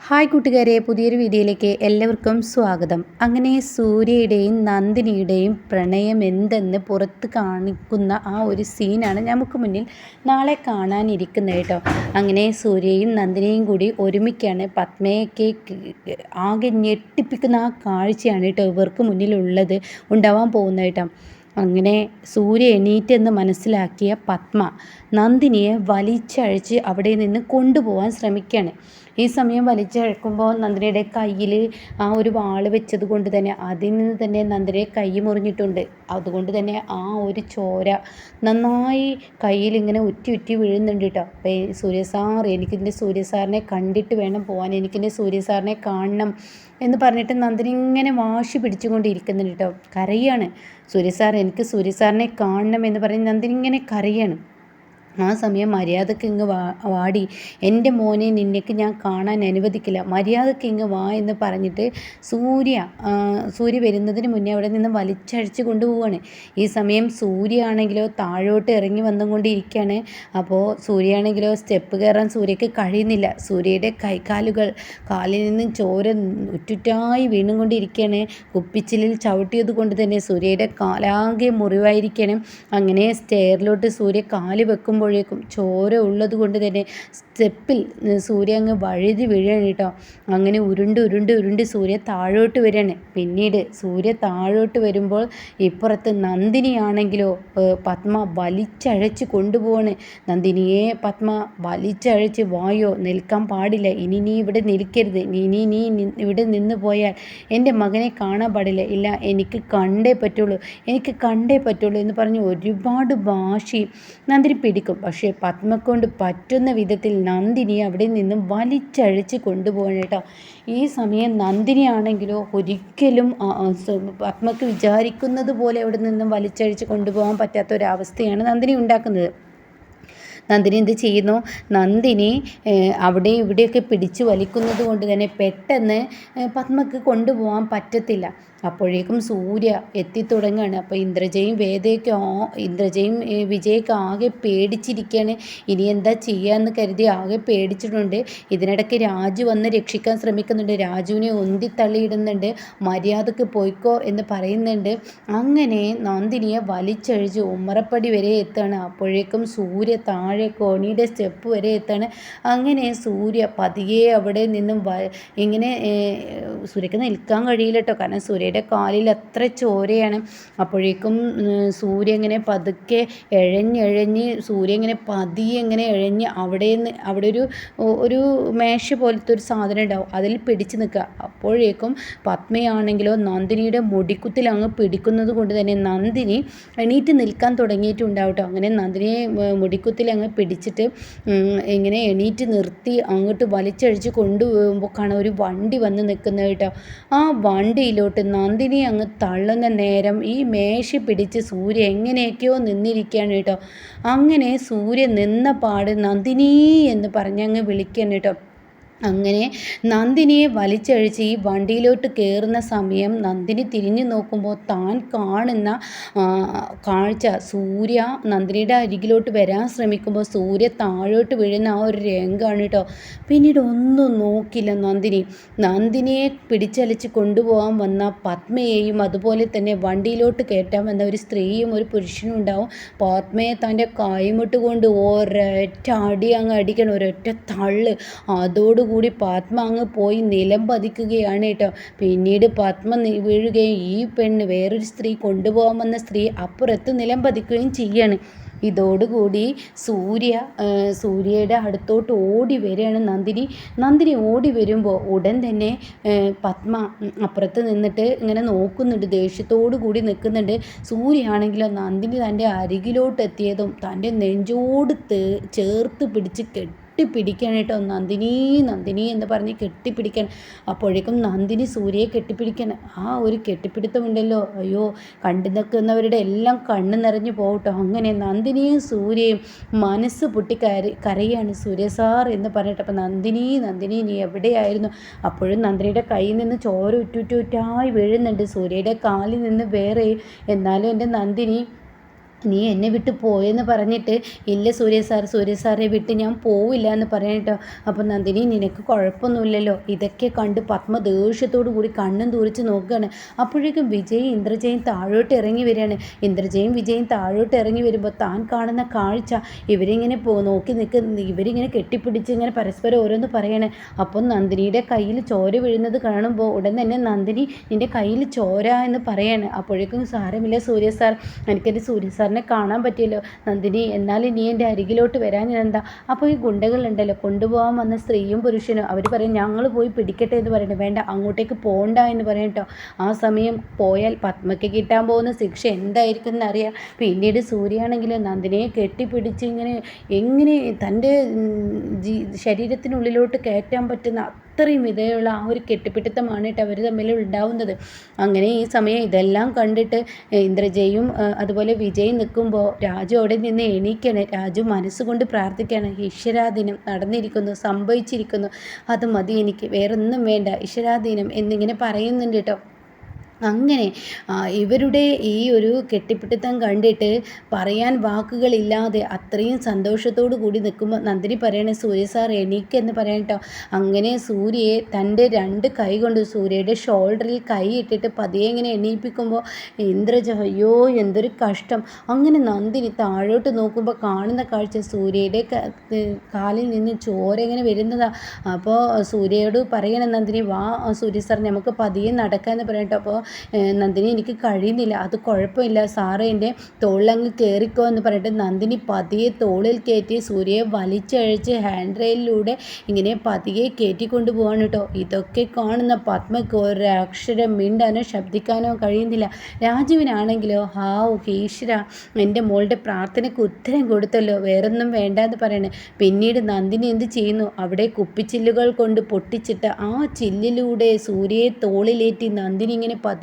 Hi കൂട്ടുകാരെ, പുതിയൊരു വീഡിയോയിലേക്ക് എല്ലാവർക്കും സ്വാഗതം. അങ്ങനെ സൂര്യയുടെയും നന്ദിനിയുടെയും പ്രണയം എന്തെന്ന് പുറത്ത് കാണിക്കുന്ന ആ ഒരു സീനാണ് നമുക്ക് മുന്നിൽ നാളെ കാണാനിരിക്കുന്നത് കേട്ടോ. അങ്ങനെ സൂര്യയും നന്ദിനിയും കൂടി ഒരുമിക്കാണ് പത്മയൊക്കെ ആകെ ഞെട്ടിപ്പിക്കുന്ന ആ കാഴ്ചയാണ് കേട്ടോ ഇവർക്ക് മുന്നിലുള്ളത് ഉണ്ടാവാൻ പോകുന്നത് കേട്ടോ. അങ്ങനെ സൂര്യ എണീറ്റെന്ന് മനസ്സിലാക്കിയ പത്മ നന്ദിനിയെ വലിച്ചഴച്ച് അവിടെ നിന്ന് കൊണ്ടുപോകാൻ ശ്രമിക്കുകയാണ്. ഈ സമയം വലിച്ചഴക്കുമ്പോൾ നന്ദിനിയുടെ കയ്യിൽ ആ ഒരു വാള് വെച്ചത് കൊണ്ട് തന്നെ അതിൽ നിന്ന് തന്നെ നന്ദിനിയെ കൈ മുറിഞ്ഞിട്ടുണ്ട്. അതുകൊണ്ട് തന്നെ ആ ഒരു ചോര നന്നായി കയ്യിൽ ഇങ്ങനെ ഉറ്റി ഉറ്റി വീഴുന്നുണ്ട് കേട്ടോ. അപ്പോൾ സൂര്യ സാർ, എനിക്കെൻ്റെ സൂര്യ സാറിനെ കണ്ടിട്ട് വേണം പോകാൻ, എനിക്കെൻ്റെ സൂര്യ സാറിനെ കാണണം എന്ന് പറഞ്ഞിട്ട് നന്ദിനി ഇങ്ങനെ വാശി പിടിച്ചുകൊണ്ടിരിക്കുന്നുണ്ട് കേട്ടോ. കരയാണ്. സൂര്യ സാർ, എനിക്ക് സൂര്യ സാറിനെ കാണണം എന്ന് പറഞ്ഞ് നന്ദിനി ഇങ്ങനെ കരയാണ്. ആ സമയം മര്യാദക്ക് ഇങ്ങ് വാടി, എൻ്റെ മോനെ നിന്നേക്ക് ഞാൻ കാണാൻ അനുവദിക്കില്ല, മര്യാദക്ക് ഇങ്ങ് വാ എന്ന് പറഞ്ഞിട്ട് സൂര്യ വരുന്നതിന് മുന്നേ അവിടെ നിന്ന് വലിച്ചഴിച്ച് കൊണ്ടുപോവാണ്. ഈ സമയം സൂര്യ ആണെങ്കിലോ താഴോട്ട് ഇറങ്ങി വന്നുകൊണ്ടിരിക്കുകയാണ്. അപ്പോൾ സൂര്യ ആണെങ്കിലോ സ്റ്റെപ്പ് കയറാൻ സൂര്യക്ക് കഴിയുന്നില്ല. സൂര്യയുടെ കാലിൽ നിന്നും ചോര ഉറ്റുറ്റായി വീണുകൊണ്ടിരിക്കുകയാണ്. കുപ്പിച്ചിലിൽ ചവിട്ടിയത് കൊണ്ട് തന്നെ സൂര്യയുടെ കാലാകെ മുറിവായിരിക്കണം. അങ്ങനെ സ്റ്റെയറിലോട്ട് സൂര്യ കാല് വെക്കുമ്പോഴേക്കും ചോര ഉള്ളത് കൊണ്ട് തന്നെ സ്റ്റെപ്പിൽ സൂര്യ അങ്ങ് വഴുതി വീഴാണ് കേട്ടോ. അങ്ങനെ ഉരുണ്ട് സൂര്യ താഴോട്ട് വരികയാണ്. പിന്നീട് സൂര്യ താഴോട്ട് വരുമ്പോൾ ഇപ്പുറത്ത് നന്ദിനിയാണെങ്കിലോ പത്മ വലിച്ചഴച്ച് കൊണ്ടുപോവാണ്. നന്ദിനിയെ പത്മ വലിച്ചഴച്ച്, വായോ, നിൽക്കാൻ പാടില്ല, ഇനി നീ ഇവിടെ നിൽക്കരുത്, നീ ഇവിടെ നിന്ന് പോയാൽ എൻ്റെ മകനെ കാണാൻ പാടില്ല, ഇല്ല എനിക്ക് കണ്ടേ പറ്റുള്ളൂ എന്ന് പറഞ്ഞ് ഒരുപാട് വാശി നന്ദിനി പിടിക്കും. പക്ഷേ പത്മക്കൊണ്ട് പറ്റുന്ന വിധത്തിൽ നന്ദിനിയെ അവിടെ നിന്നും വലിച്ചഴിച്ച് കൊണ്ടുപോകണം കേട്ടോ. ഈ സമയം നന്ദിനിയാണെങ്കിലോ ഒരിക്കലും പത്മക്ക് വിചാരിക്കുന്നത് പോലെ അവിടെ നിന്നും വലിച്ചഴിച്ച് കൊണ്ടുപോകാൻ പറ്റാത്ത ഒരവസ്ഥയാണ് നന്ദിനി ഉണ്ടാക്കുന്നത്. നന്ദിനി എന്ത് ചെയ്യുന്നു? നന്ദിനി അവിടെ ഇവിടെയൊക്കെ പിടിച്ചു വലിക്കുന്നത് കൊണ്ട് തന്നെ പെട്ടെന്ന് പത്മക്ക് കൊണ്ടുപോകാൻ പറ്റത്തില്ല. അപ്പോഴേക്കും സൂര്യ എത്തിത്തുടങ്ങുകയാണ്. അപ്പോൾ ഇന്ദ്രജയും വിജയൊക്കെ ആകെ പേടിച്ചിരിക്കുകയാണ്. ഇനി എന്താ ചെയ്യാന്ന് കരുതി ആകെ പേടിച്ചിട്ടുണ്ട്. ഇതിനിടയ്ക്ക് രാജു വന്ന് രക്ഷിക്കാൻ ശ്രമിക്കുന്നുണ്ട്. രാജുവിനെ ഉന്തിത്തള്ളിയിടുന്നുണ്ട്. മര്യാദക്ക് പോയിക്കോ എന്ന് പറയുന്നുണ്ട്. അങ്ങനെ നന്ദിനിയെ വലിച്ചഴിച്ച് ഉമ്മറപ്പടി വരെ എത്തുകയാണ്. അപ്പോഴേക്കും സൂര്യ താഴെ കോണിയുടെ സ്റ്റെപ്പ് വരെ എത്താണ്. അങ്ങനെ സൂര്യ പതിയെ അവിടെ നിന്നും ഇങ്ങനെ സൂര്യക്ക് നിൽക്കാൻ കഴിയില്ല കേട്ടോ, കാരണം സൂര്യയുടെ കാലിൽ അത്ര ചോരയാണ്. അപ്പോഴേക്കും സൂര്യ ഇങ്ങനെ പതുക്കെ എഴഞ്ഞ് സൂര്യ ഇങ്ങനെ പതിയെ ഇങ്ങനെ എഴഞ്ഞ് അവിടെ ഒരു മേശ പോലത്തെ ഒരു സാധനം ഉണ്ടാവും, അതിൽ പിടിച്ച് നിൽക്കുക. അപ്പോഴേക്കും പത്മയാണെങ്കിലോ നന്ദിനിയുടെ മുടിക്കുത്തിൽ അങ്ങ് പിടിക്കുന്നത് കൊണ്ട് തന്നെ നന്ദിനി എണീറ്റ് നിൽക്കാൻ തുടങ്ങിയിട്ടുണ്ടാവും കേട്ടോ. അങ്ങനെ നന്ദിനിയെ മുടിക്കുത്തിൽ അങ്ങ് പിടിച്ചിട്ട് ഇങ്ങനെ എണീറ്റ് നിർത്തി അങ്ങോട്ട് വലിച്ചഴിച്ച് കൊണ്ടുപോകുമ്പോൾ കാണാൻ ഒരു വണ്ടി വന്ന് നിൽക്കുന്നത് കേട്ടോ. ആ വണ്ടിയിലോട്ട് നന്ദിനി അങ്ങ് തള്ളുന്ന നേരം ഈ മേശ പിടിച്ച് സൂര്യ എങ്ങനെയൊക്കെയോ നിന്നിരിക്കുകയാണ് കേട്ടോ. അങ്ങനെ സൂര്യ നിന്ന പാട് നന്ദിനി എന്ന് പറഞ്ഞങ്ങ് വിളിക്കുകയാണ് കേട്ടോ. അങ്ങനെ നന്ദിനിയെ വലിച്ചഴിച്ച് ഈ വണ്ടിയിലോട്ട് കയറുന്ന സമയം നന്ദിനി തിരിഞ്ഞു നോക്കുമ്പോൾ താൻ കാണുന്ന കാഴ്ച, സൂര്യ നന്ദിനിയുടെ അരികിലോട്ട് വരാൻ ശ്രമിക്കുമ്പോൾ സൂര്യ താഴോട്ട് വീഴുന്ന ആ ഒരു രംഗമാണ് കേട്ടോ. പിന്നീട് ഒന്നും നോക്കില്ല നന്ദിനിയെ പിടിച്ചലിച്ച് കൊണ്ടുപോകാൻ വന്ന പത്മയെയും അതുപോലെ തന്നെ വണ്ടിയിലോട്ട് കയറ്റാൻ വന്ന ഒരു സ്ത്രീയും ഒരു പുരുഷനും ഉണ്ടാവും. പത്മയെ തൻ്റെ കൈമുട്ട് കൊണ്ട് ഒരൊറ്റ അടി അങ്ങ് അടിക്കണം, ഒരൊറ്റ തള്ള്. അതോടുകൂടി പത്മ അങ്ങ് പോയി നിലം പതിക്കുകയാണ് കേട്ടോ. പിന്നീട് പത്മ വീഴുകയും ഈ പെണ്ണ്, വേറൊരു സ്ത്രീ, കൊണ്ടുപോകാൻ വന്ന സ്ത്രീ അപ്പുറത്ത് നിലം പതിക്കുകയും ചെയ്യാണ്. ഇതോടുകൂടി സൂര്യയുടെ അടുത്തോട്ട് ഓടി വരികയാണ് നന്ദിനി ഓടി വരുമ്പോൾ ഉടൻ തന്നെ പത്മ അപ്പുറത്ത് നിന്നിട്ട് ഇങ്ങനെ നോക്കുന്നുണ്ട്, ദേഷ്യത്തോടു കൂടി നിൽക്കുന്നുണ്ട്. സൂര്യയാണെങ്കിലോ നന്ദിനി തൻ്റെ അരികിലോട്ട് എത്തിയതും തൻ്റെ നെഞ്ചോട് ചേർത്ത് പിടിച്ച് കെട്ടിപ്പിടിക്കണം കേട്ടോ. നന്ദിനി എന്ന് പറഞ്ഞ് കെട്ടിപ്പിടിക്കണം. അപ്പോഴേക്കും നന്ദിനി സൂര്യയെ കെട്ടിപ്പിടിക്കണം. ആ ഒരു കെട്ടിപ്പിടുത്തമുണ്ടല്ലോ, അയ്യോ, കണ്ടു നിൽക്കുന്നവരുടെ എല്ലാം കണ്ണ് നിറഞ്ഞു പോകട്ടോ. അങ്ങനെ നന്ദിനിയും സൂര്യയും മനസ്സ് പൊട്ടി കരയാണ്. സൂര്യ സാർ എന്ന് പറഞ്ഞിട്ട്, അപ്പം നന്ദിനി നീ എവിടെയായിരുന്നു? അപ്പോഴും നന്ദിനിയുടെ കയ്യിൽ നിന്ന് ചോര ഉറ്റുറ്റായി വീഴുന്നുണ്ട്, സൂര്യയുടെ കാലിൽ നിന്ന് വേറെ. എന്നാലും എൻ്റെ നന്ദിനി നീ എന്നെ വിട്ട് പോയെന്ന് പറഞ്ഞിട്ട് ഇല്ല സൂര്യ സാറെ വിട്ട് ഞാൻ പോവില്ല എന്ന് പറയട്ടോ. അപ്പം നന്ദിനി നിനക്ക് കുഴപ്പമൊന്നുമില്ലല്ലോ. ഇതൊക്കെ കണ്ട് പത്മ ദേഷ്യത്തോടു കൂടി കണ്ണും തൂറിച്ച് നോക്കുകയാണ്. അപ്പോഴേക്കും വിജയും ഇന്ദ്രജയും താഴോട്ട് ഇറങ്ങി വരികയാണ്. ഇന്ദ്രജയും വിജയും താഴോട്ട് ഇറങ്ങി വരുമ്പോൾ താൻ കാണുന്ന കാഴ്ച ഇവരിങ്ങനെ നോക്കി നിൽക്കുന്ന ഇവരിങ്ങനെ കെട്ടിപ്പിടിച്ച് ഇങ്ങനെ പരസ്പരം ഓരോന്ന് പറയാണ്. അപ്പം നന്ദിനിയുടെ കയ്യിൽ ചോര വീഴുന്നത് കാണുമ്പോൾ ഉടൻ തന്നെ നന്ദിനി നിൻ്റെ കയ്യിൽ ചോര എന്ന് പറയാണ്. അപ്പോഴേക്കും സാരമില്ല സൂര്യ സാർ, എനിക്കെൻ്റെ സൂര്യ സാറിനെ കാണാൻ പറ്റിയല്ലോ. നന്ദിനി എന്നാൽ നീ എൻ്റെ അരികിലോട്ട് വരാൻ എന്താ? അപ്പോൾ ഈ ഗുണ്ടകളുണ്ടല്ലോ കൊണ്ടുപോകാൻ വന്ന സ്ത്രീയും പുരുഷനും അവർ പറയും ഞങ്ങൾ പോയി പിടിക്കട്ടെ എന്ന് പറയണേ. വേണ്ട, അങ്ങോട്ടേക്ക് പോകണ്ട എന്ന് പറയട്ടോ. ആ സമയം പോയാൽ പത്മയ്ക്ക് കിട്ടാൻ പോകുന്ന ശിക്ഷ എന്തായിരിക്കും എന്നറിയാം. പിന്നീട് സൂര്യയാണെങ്കിൽ നന്ദിനിയെ കെട്ടിപ്പിടിച്ച് എങ്ങനെ തൻ്റെ ശരീരത്തിനുള്ളിലോട്ട് കയറ്റാൻ പറ്റുന്ന അത്രയും വിധയുള്ള ആ ഒരു കെട്ടിപ്പിടുത്തമാണ് അവർ തമ്മിൽ ഉണ്ടാവുന്നത്. അങ്ങനെ ഈ സമയം ഇതെല്ലാം കണ്ടിട്ട് ഇന്ദ്രജയും അതുപോലെ വിജയും നിൽക്കുമ്പോൾ രാജു അവിടെ നിന്ന് എണീക്കാണ്. രാജു മനസ്സുകൊണ്ട് പ്രാർത്ഥിക്കുകയാണ്. ഈശ്വരാധീനം നടന്നിരിക്കുന്നു, സംഭവിച്ചിരിക്കുന്നു, അത് മതി, എനിക്ക് വേറൊന്നും വേണ്ട, ഈശ്വരാധീനം എന്നിങ്ങനെ പറയുന്നുണ്ട് കേട്ടോ. അങ്ങനെ ഇവരുടെ ഈ ഒരു കെട്ടിപ്പിടുത്തം കണ്ടിട്ട് പറയാൻ വാക്കുകളില്ലാതെ അത്രയും സന്തോഷത്തോടു കൂടി നിൽക്കുമ്പോൾ നന്ദിനി പറയണേ സൂര്യ സാർ എണീക്കെന്ന് പറയട്ടോ. അങ്ങനെ സൂര്യയെ തൻ്റെ 2 കൈ കൊണ്ട് സൂര്യയുടെ ഷോൾഡറിൽ കൈ ഇട്ടിട്ട് പതിയെ ഇങ്ങനെ എണീപ്പിക്കുമ്പോൾ ഇന്ദ്രജ അയ്യോ എന്തൊരു കഷ്ടം. അങ്ങനെ നന്ദിനി താഴോട്ട് നോക്കുമ്പോൾ കാണുന്ന കാഴ്ച സൂര്യയുടെ കാലിൽ നിന്ന് ചോര ഇങ്ങനെ വരുന്നതാ. അപ്പോൾ സൂര്യയോട് പറയണം നന്ദിനി വാ സൂര്യ സാർ നമുക്ക് പതിയെ നടക്കാമെന്ന് പറയട്ടോ. അപ്പോൾ നന്ദിനി എനിക്ക് കഴിയുന്നില്ല, അത് കുഴപ്പമില്ല സാറേ എൻ്റെ തോളിലങ്ങ് കയറിക്കോ എന്ന് പറഞ്ഞിട്ട് നന്ദിനി പതിയെ തോളിൽ കയറ്റി സൂര്യയെ വലിച്ചഴിച്ച് ഹാൻഡ് റെയിലിലൂടെ ഇങ്ങനെ പതിയെ കയറ്റിക്കൊണ്ട് പോവാണ് കേട്ടോ. ഇതൊക്കെ കാണുന്ന പത്മയ്ക്ക് ഒരക്ഷരം മിണ്ടാനോ ശബ്ദിക്കാനോ കഴിയുന്നില്ല. രാജുവിനാണെങ്കിലോ ഹാവ് ഈശ്വര എൻ്റെ മോളുടെ പ്രാർത്ഥനയ്ക്ക് ഉത്തരം കൊടുത്തല്ലോ, വേറൊന്നും വേണ്ട എന്ന് പറയണേ. പിന്നീട് നന്ദിനി എന്ത് ചെയ്യുന്നു, അവിടെ കുപ്പിച്ചില്ലുകൾ കൊണ്ട് പൊട്ടിച്ചിട്ട് ആ ചില്ലിലൂടെ സൂര്യയെ തോളിലേറ്റി നന്ദിനി ഇങ്ങനെ പതിയെ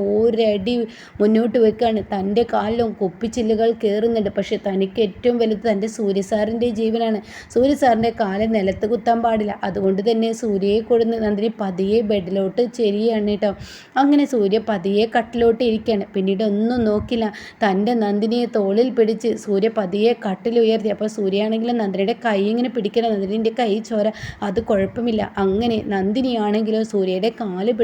ഒരടി മുന്നോട്ട് വെക്കുകയാണ്. തൻ്റെ കാലിലും കുപ്പിച്ചില്ലുകൾ കയറുന്നുണ്ട്. പക്ഷെ തനിക്ക് ഏറ്റവും വലുത് തൻ്റെ സൂര്യസാറിൻ്റെ ജീവനാണ്. സൂര്യസാറിൻ്റെ കാല് നിലത്ത് കുത്താൻ പാടില്ല. അതുകൊണ്ട് തന്നെ സൂര്യയെ കൊടുന്ന് നന്ദിനി പതിയെ ബെഡിലോട്ട് ചെരിയാണ് കേട്ടോ. അങ്ങനെ സൂര്യ പതിയെ കട്ടിലോട്ട് ഇരിക്കുകയാണ്. പിന്നീട് ഒന്നും നോക്കില്ല, തൻ്റെ നന്ദിനിയെ തോളിൽ പിടിച്ച് സൂര്യ പതിയെ കട്ടിലുയർത്തി. അപ്പോൾ സൂര്യയാണെങ്കിലും നന്ദിനിയുടെ കൈ ഇങ്ങനെ പിടിക്കണം. നന്ദിനിൻ്റെ കൈ ചോര, അത് കുഴപ്പമില്ല. അങ്ങനെ നന്ദിനിയാണെങ്കിലും സൂര്യയുടെ കാല്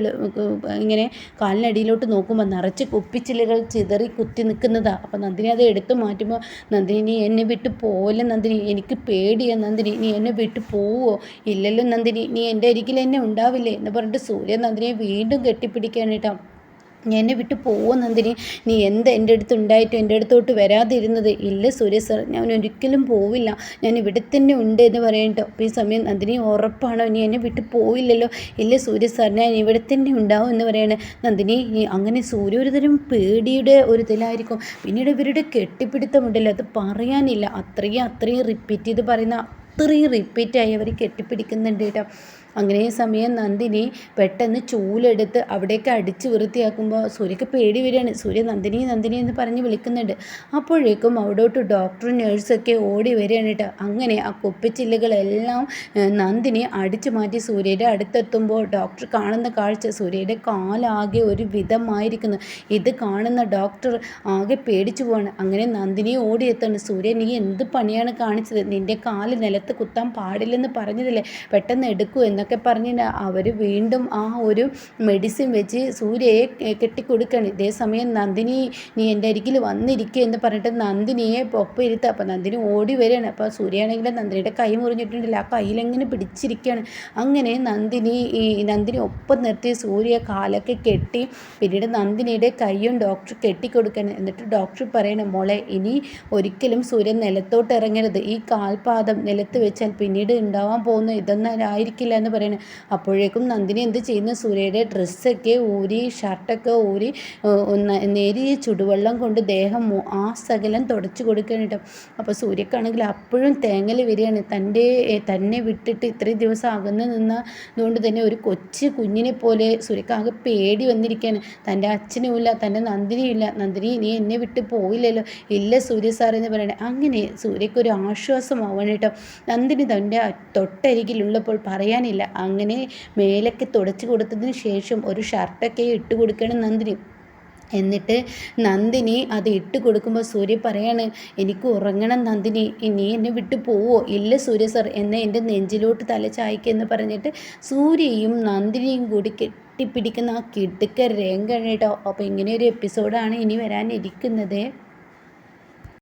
ഇങ്ങനെ കാലിനടിയിലോട്ട് നോക്കുമ്പോൾ നിറച്ച് കുപ്പിച്ചില്ലുകൾ ചിതറി കുത്തി നിൽക്കുന്നതാണ്. അപ്പോൾ നന്ദിനി അത് എടുത്തു മാറ്റുമ്പോൾ നന്ദിനി നീ എന്നെ വിട്ട് പോവല്ലേ നന്ദിനി, എനിക്ക് പേടിയാണ് നന്ദിനി, നീ എന്നെ വിട്ട് പോവോ? ഇല്ലല്ലോ നന്ദിനി, നീ എൻ്റെ അരികിൽ എന്നെ ഉണ്ടാവില്ലേ എന്ന് പറഞ്ഞിട്ട് സൂര്യ നന്ദിനിയെ വീണ്ടും കെട്ടിപ്പിടിക്കാനായിട്ടോ. എന്നെ വിട്ട് പോവോ നന്ദിനി, നീ എന്താ എൻ്റെ അടുത്ത് ഉണ്ടായിട്ടും എൻ്റെ അടുത്തോട്ട് വരാതിരുന്നത്? ഇല്ല സൂര്യ സാർ, ഞാൻ ഒരിക്കലും പോവില്ല, ഞാൻ ഇവിടെ തന്നെ ഉണ്ട് എന്ന് പറയട്ടോ. അപ്പോൾ ഈ സമയം നന്ദിനി ഉറപ്പാണോ നീ എന്നെ വിട്ട് പോവില്ലല്ലോ? ഇല്ല സൂര്യ സാർ, ഞാൻ ഇവിടെ തന്നെ ഉണ്ടാവും എന്ന് പറയണേ. നന്ദിനി അങ്ങനെ സൂര്യ ഒരു തരം പേടിയുടെ ഒരു ഇതിലായിരിക്കും. പിന്നീട് ഇവരുടെ കെട്ടിപ്പിടുത്തമുണ്ടല്ലോ, അത് പറയാനില്ല, അത്രയും റിപ്പീറ്റ് ചെയ്ത് പറയുന്ന അത്രയും റിപ്പീറ്റായി അവർ കെട്ടിപ്പിടിക്കുന്നുണ്ട് കേട്ടോ. അങ്ങനെ സമയം നന്ദിനി പെട്ടെന്ന് ചൂലെടുത്ത് അവിടേക്ക് അടിച്ച് വൃത്തിയാക്കുമ്പോൾ സൂര്യക്ക് പേടി വരികയാണ്. സൂര്യ നന്ദിനി നന്ദിനി എന്ന് പറഞ്ഞ് വിളിക്കുന്നുണ്ട്. അപ്പോഴേക്കും അവിടോട്ട് ഡോക്ടറും നേഴ്സൊക്കെ ഓടി വരികയാണ് കേട്ടോ. അങ്ങനെ ആ കുപ്പിച്ചില്ലുകളെല്ലാം നന്ദിനി അടിച്ചു മാറ്റി സൂര്യയുടെ അടുത്തെത്തുമ്പോൾ ഡോക്ടർ കാണുന്ന കാഴ്ച സൂര്യയുടെ കാലാകെ ഒരു വിധമായിരിക്കുന്നു. ഇത് കാണുന്ന ഡോക്ടർ ആകെ പേടിച്ചു പോവാണ്. അങ്ങനെ നന്ദിനി ഓടിയെത്താണ്. സൂര്യ നീ എന്ത് പണിയാണ് കാണിച്ചത്? നിൻ്റെ കാല് നിലത്ത് കുത്താൻ പാടില്ലെന്ന് പറഞ്ഞതല്ലേ, പെട്ടെന്ന് എടുക്കൂ എന്നൊക്കെ പറഞ്ഞ് അവർ വീണ്ടും ആ ഒരു മെഡിസിൻ വെച്ച് സൂര്യയെ കെട്ടിക്കൊടുക്കുകയാണ്. ഇതേ സമയം നന്ദിനി നീ എൻ്റെ അരികിൽ വന്നിരിക്കുക എന്ന് പറഞ്ഞിട്ട് നന്ദിനിയെ ഒപ്പം ഇരുത്തുക. അപ്പോൾ നന്ദിനി ഓടി വരികയാണ്. അപ്പോൾ സൂര്യയാണെങ്കിൽ നന്ദിനിയുടെ കൈ മുറിഞ്ഞിട്ടുണ്ടല്ലോ, ആ കയ്യിലെങ്ങനെ പിടിച്ചിരിക്കുകയാണ്. അങ്ങനെ നന്ദിനി ഒപ്പം നിർത്തി സൂര്യ കാലൊക്കെ കെട്ടി. പിന്നീട് നന്ദിനിയുടെ കൈയും ഡോക്ടർ കെട്ടിക്കൊടുക്കുകയാണ്. എന്നിട്ട് ഡോക്ടർ പറയണം മോളെ ഇനി ഒരിക്കലും സൂര്യൻ നിലത്തോട്ട് ഇറങ്ങരുത്, ഈ കാൽപാദം നിലത്ത് വെച്ചാൽ പിന്നീട് ഉണ്ടാവാൻ പോകുന്ന ഇതൊന്നും ആയിരിക്കില്ല എന്ന് പറയുന്നത്. അപ്പോഴേക്കും നന്ദിനി എന്ത് ചെയ്യുന്നു, സൂര്യയുടെ ഡ്രസ്സൊക്കെ ഊരി ഷർട്ടൊക്കെ ഊരി നേരിയ ചുടുവെള്ളം കൊണ്ട് ദേഹം ആ സകലം തുടച്ചു കൊടുക്കുകയാണ് കേട്ടോ. അപ്പോൾ സൂര്യക്കാണെങ്കിൽ അപ്പോഴും തേങ്ങൽ വരികയാണ്. തന്നെ വിട്ടിട്ട് ഇത്രയും ദിവസം അകന്ന് നിന്നതുകൊണ്ട് തന്നെ ഒരു കൊച്ചു കുഞ്ഞിനെ പോലെ സൂര്യക്കാകെ പേടി വന്നിരിക്കുകയാണ്. തൻ്റെ അച്ഛനുമില്ല, തൻ്റെ നന്ദിനിയില്ല. നന്ദിനി നീ എന്നെ വിട്ട് പോയില്ലല്ലോ? ഇല്ല സൂര്യ സാർ എന്ന് പറയണേ. അങ്ങനെ സൂര്യക്കൊരു ആശ്വാസമാവണം കേട്ടോ. നന്ദിനി തൻ്റെ തൊട്ടരികിലുള്ളപ്പോൾ പറയാനില്ല. അങ്ങനെ മേലൊക്കെ തുടച്ചു കൊടുത്തതിന് ശേഷം ഒരു ഷർട്ടൊക്കെ ഇട്ട് കൊടുക്കണം നന്ദിനി. എന്നിട്ട് നന്ദിനി അത് ഇട്ട് കൊടുക്കുമ്പോൾ സൂര്യ പറയാണ്, എനിക്ക് ഉറങ്ങണം നന്ദിനി, നീ എന്നെ വിട്ടു പോവോ? ഇല്ല സൂര്യ സർ എന്നെ എൻ്റെ നെഞ്ചിലോട്ട് തല ചായ്ക്കെന്ന് പറഞ്ഞിട്ട് സൂര്യയും നന്ദിനിയും കൂടി കെട്ടിപ്പിടിക്കുന്ന ആ കിടുക്ക രംഗമാണ് കേട്ടോ. അപ്പോൾ ഇങ്ങനെയൊരു എപ്പിസോഡാണ് ഇനി വരാനിരിക്കുന്നത്.